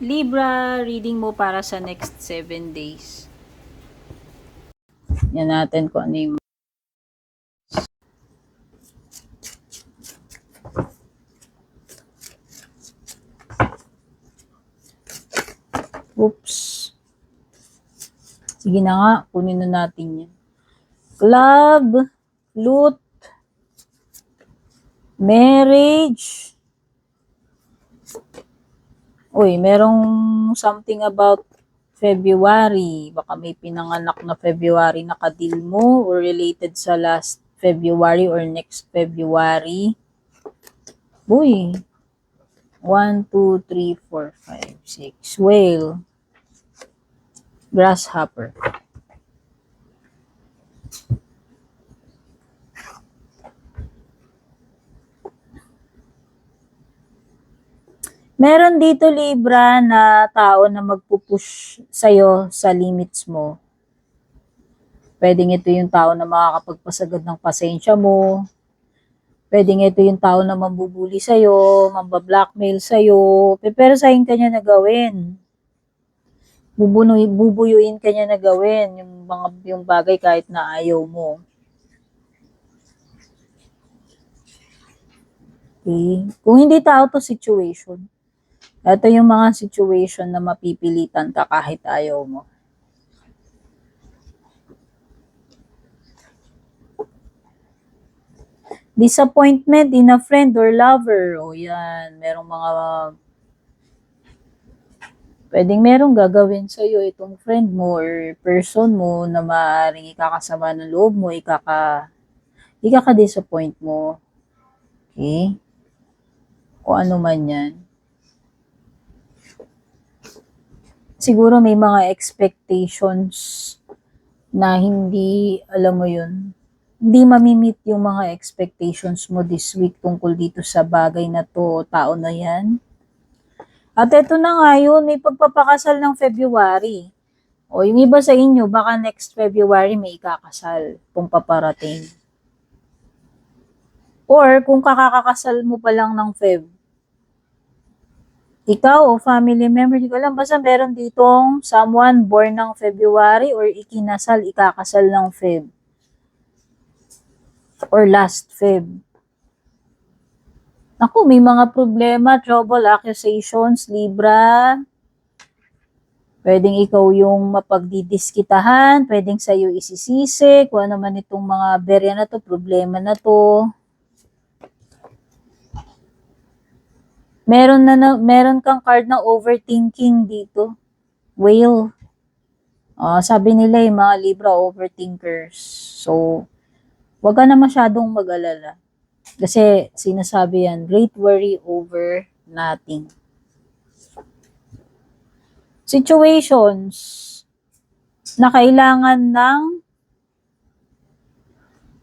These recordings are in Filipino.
Libra, reading mo para sa next 7 days. Yan natin kung ano yung oops. Sige na nga, kunin na natin yan. Love, loot, marriage. Uy, merong something about February. Baka may pinanganak na February na kadil mo or related sa last February or next February. Uy. 1, 2, 3, 4, 5, 6. Whale. Grasshopper. Meron dito, Libra, na tao na magpupush sa'yo sa limits mo. Pwedeng ito yung tao na makakapagpasagad ng pasensya mo. Pwedeng ito yung tao na mambubuli sa'yo, mambablockmail sa'yo. Peperesahin ka niya na gawin. Bubuyuin ka niya na gawin yung bagay kahit na ayaw mo. Okay? Kung hindi tao to situation, ito yung mga situation na mapipilitan ka kahit ayaw mo. Disappointment in a friend or lover. O yan, merong gagawin sa'yo itong friend mo or person mo na maaaring ikakasama ng loob mo, ikaka-disappoint mo. Okay? Kung ano man yan. Siguro may mga expectations na hindi, alam mo yun, hindi mamimit yung mga expectations mo this week tungkol dito sa bagay na to o tao na yan. At eto na nga yun, may pagpapakasal ng February. O yung iba sa inyo, baka next February may ikakasal kung paparating. Or kung kakakasal mo pa lang ng Feb, ikaw o family member, di ko alam, basta meron ditong someone born ng February or ikinasal, ikakasal ng Feb. Or last Feb. Naku, may mga problema, trouble, accusations, Libra. Pwedeng ikaw yung mapagdidiskitahan, pwedeng sa'yo isisisi, kung ano man itong mga berya na to, problema na to. Meron kang card na overthinking dito. Whale. Sabi nila yung mga Libra overthinkers. So, wag ka na masyadong mag-alala. Kasi sinasabi yan, great worry over nothing. Situations na kailangan ng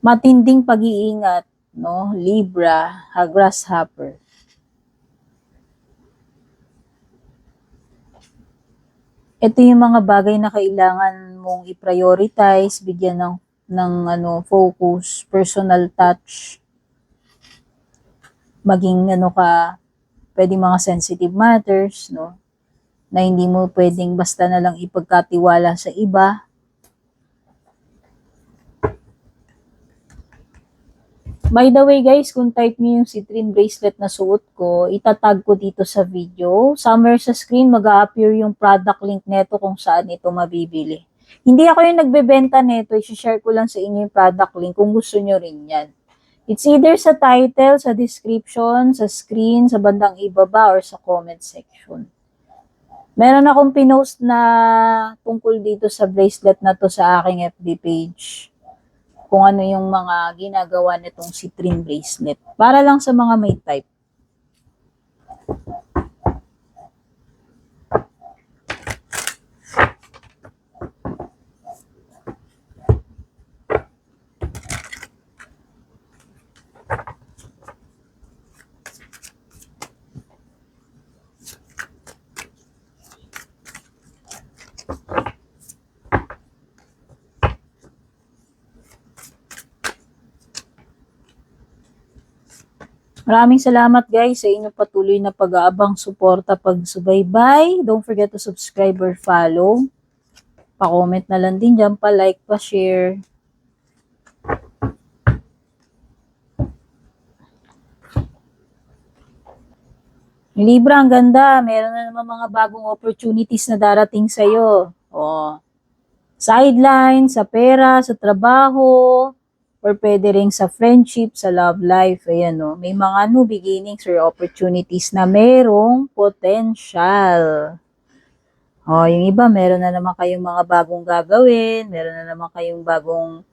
matinding pag-iingat, no? Libra, grasshopper. Ito yung mga bagay na kailangan mong i-prioritize, bigyan ng focus, personal touch, maging pwedeng mga sensitive matters, no? Na hindi mo pwedeng basta na lang ipagkatiwala sa iba. By the way guys, kung type niyo yung citrine bracelet na suot ko, itatag ko dito sa video. Somewhere sa screen, mag-a-appear yung product link neto kung saan ito mabibili. Hindi ako yung nagbebenta neto, i-share ko lang sa inyo yung product link kung gusto nyo rin yan. It's either sa title, sa description, sa screen, sa bandang ibaba, or sa comment section. Meron akong pinost na tungkol dito sa bracelet na to sa aking FB page. Kung ano yung mga ginagawa nitong citrine bracelet. Para lang sa mga may type. Maraming salamat guys sa inyong patuloy na pag-aabang, suporta, pagsubaybay. Don't forget to subscribe or follow. Pa-comment na lang din dyan, pa-like, pa-share. Libra, ang ganda. Meron na naman mga bagong opportunities na darating sa'yo. Oh. Sideline, sa pera, sa trabaho, or pwede rin sa friendship, sa love life. Ayan, no? May mga new beginnings or opportunities na merong potential. Oh, yung iba, meron na naman kayong mga bagong gagawin, meron na naman kayong bagong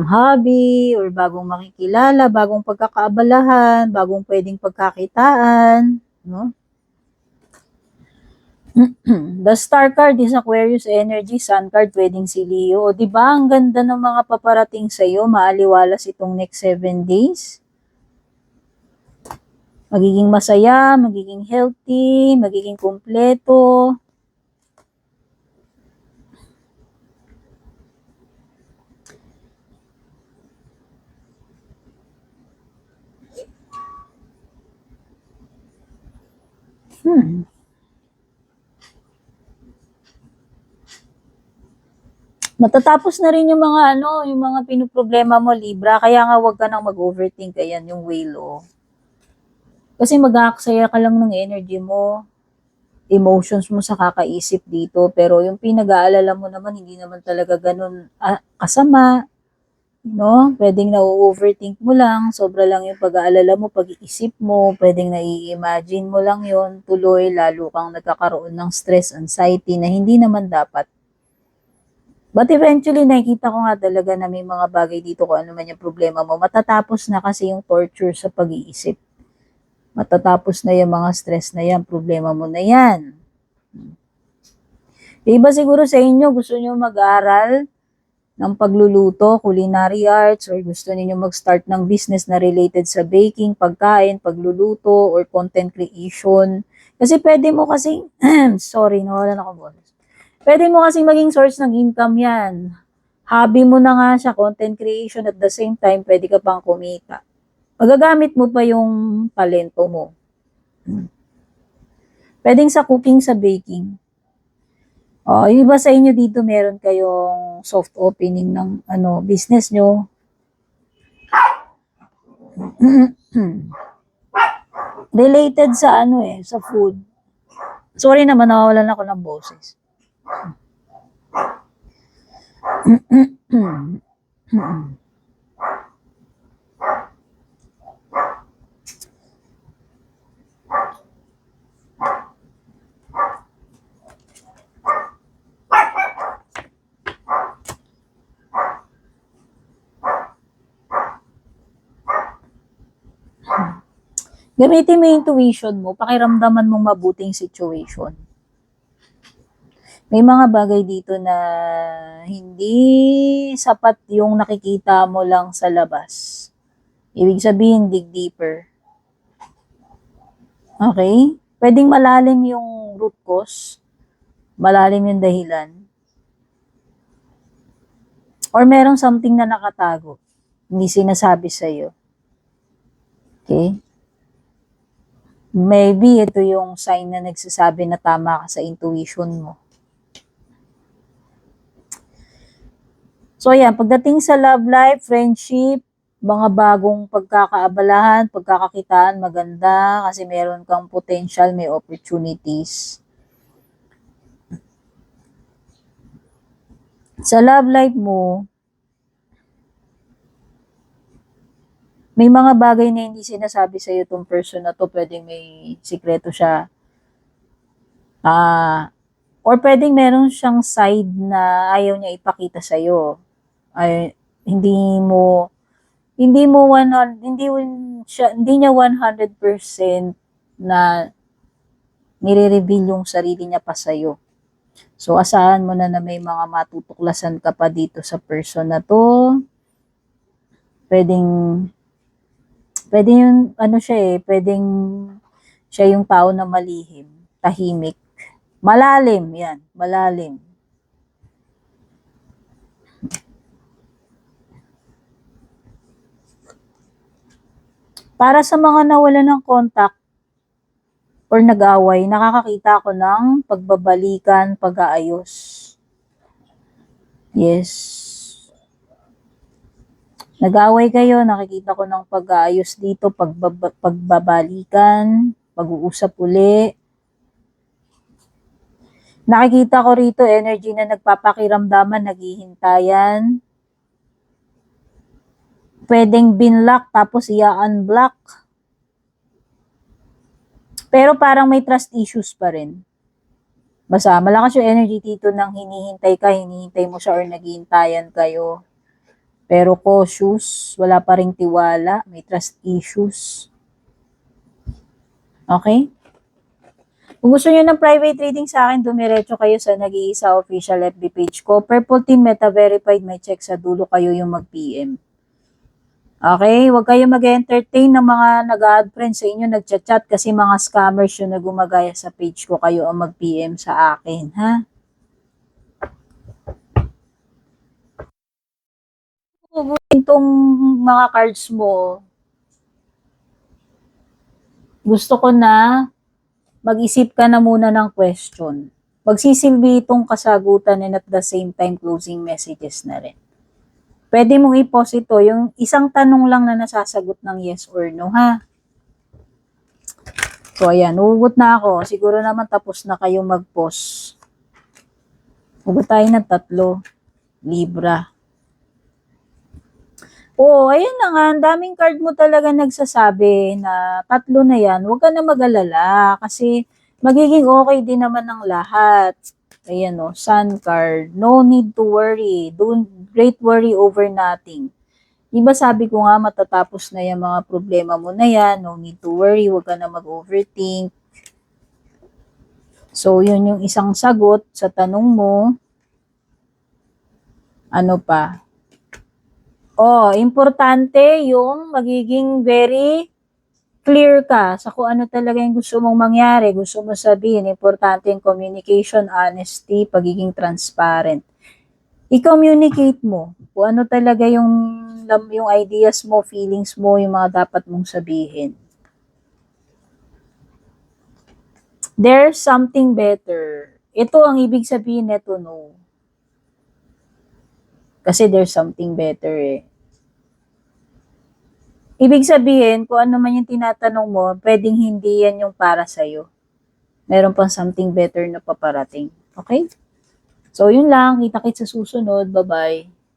hobby, or bagong makikilala, bagong pagkakaabalahan, bagong pwedeng pagkakitaan, no? The star card is Aquarius energy, sun card pwedeng si Leo. O, di ba ang ganda ng mga paparating sa iyo, maaliwalas itong next 7 days. Magiging masaya, magiging healthy, magiging kumpleto. Matatapos na rin yung mga yung mga pinoproblema mo, Libra. Kaya nga wag ka nang mag-overthink. Ayan, yung whale, oh. Kasi mag-aaksaya ka lang ng energy mo, emotions mo sa kakaisip dito. Pero yung pinag-aalala mo naman, hindi naman talaga ganun kasama. No? Pwedeng na-overthink mo lang, sobra lang yung pag-aalala mo, pag-iisip mo, pwedeng na-imagine mo lang yon tuloy, lalo kang nagkakaroon ng stress, anxiety na hindi naman dapat. But eventually, nakikita ko nga talaga na may mga bagay dito kung ano man yung problema mo. Matatapos na kasi yung torture sa pag-iisip. Matatapos na yung mga stress na yan, problema mo na yan. Iba siguro sa inyo, gusto nyo mag-aral ng pagluluto, culinary arts, or gusto niyo mag-start ng business na related sa baking, pagkain, pagluluto, or content creation. Kasi pwede mo kasing, sorry, nawalan ako bonus. Pwede mo kasing maging source ng income yan. Hobby mo na nga siya, content creation, at the same time, pwede ka pang kumita. Magagamit mo pa yung talento mo. Pwedeng sa cooking, sa baking. Oh, yung iba sa inyo dito, meron kayong soft opening ng business nyo. Related sa sa food. Sorry naman, nawawalan ako ng boses. Gamitin mo yung intuition mo, pakiramdaman mong mabuting situation. May mga bagay dito na hindi sapat yung nakikita mo lang sa labas. Ibig sabihin, dig deeper. Okay? Pwedeng malalim yung root cause, malalim yung dahilan, or merong something na nakatago, hindi sinasabi sa'yo. Okay? Maybe ito yung sign na nagsasabi na tama ka sa intuition mo. So yan, pagdating sa love life, friendship, mga bagong pagkakaabalahan, pagkakakitaan, maganda kasi meron kang potential, may opportunities. Sa love life mo, may mga bagay na hindi sinasabi sa'yo itong person na to, pwedeng may sikreto siya. Or pwedeng meron siyang side na ayaw niya ipakita sa'yo. Ay, hindi niya 100% na nire-reveal yung sarili niya pa sa'yo. So, asahan mo na may mga matutuklasan ka pa dito sa person na to. Pwedeng yung pwedeng siya yung tao na malihim, tahimik, malalim, yan, malalim. Para sa mga nawala ng contact or nag-away, nakakakita ako ng pagbabalikan, pag-aayos. Yes. Nag-away kayo, nakikita ko ng pag-aayos dito, pagbabalikan, pag-uusap uli. Nakikita ko rito energy na nagpapakiramdaman, naghihintayan. Pwedeng binlock tapos i-unblock. Pero parang may trust issues pa rin. Basta malakas yung energy dito nang hinihintay mo siya or naghihintayan kayo. Pero cautious, wala pa ring tiwala, may trust issues. Okay? Kung gusto niyo ng private reading sa akin, dumiretso kayo sa Nag-iisa official FB page ko. Purple Team Meta Verified, may check sa dulo, kayo yung mag-PM. Okay? Huwag kayo mag-entertain ng mga nag-add friends sa inyo, nag-chat-chat kasi mga scammers yung na gumagaya sa page ko, kayo ang mag-PM sa akin, ha? Itong mga cards mo, gusto ko na mag-isip ka na muna ng question. Magsisilbi itong kasagutan and at the same time closing messages na rin. Pwede mong i-pause ito, yung isang tanong lang na nasasagot ng yes or no, ha? So, ayan, hugot na ako. Siguro naman tapos na kayo mag-pause. Hugot tayo ng 3. Libra. Oo, ayan na nga, ang daming card mo talaga nagsasabi na 3 na yan, huwag ka na mag-alala kasi magiging okay din naman ang lahat. Ayan o, Sun card, no need to worry, don't great worry over nothing. Diba sabi ko nga matatapos na yung mga problema mo na yan, no need to worry, huwag ka na mag-overthink. So, yun yung isang sagot sa tanong mo. Ano pa? Importante yung magiging very clear ka sa kung ano talaga yung gusto mong mangyari, gusto mo sabihin. Importante yung communication, honesty, pagiging transparent. I-communicate mo kung ano talaga yung ideas mo, feelings mo, yung mga dapat mong sabihin. There's something better. Ito ang ibig sabihin nito, no. Kasi there's something better eh. Ibig sabihin, kung ano man yung tinatanong mo, pwedeng hindi yan yung para sa'yo. Meron pang something better na paparating. Okay? So, yun lang. Kita-kits sa susunod. Bye-bye.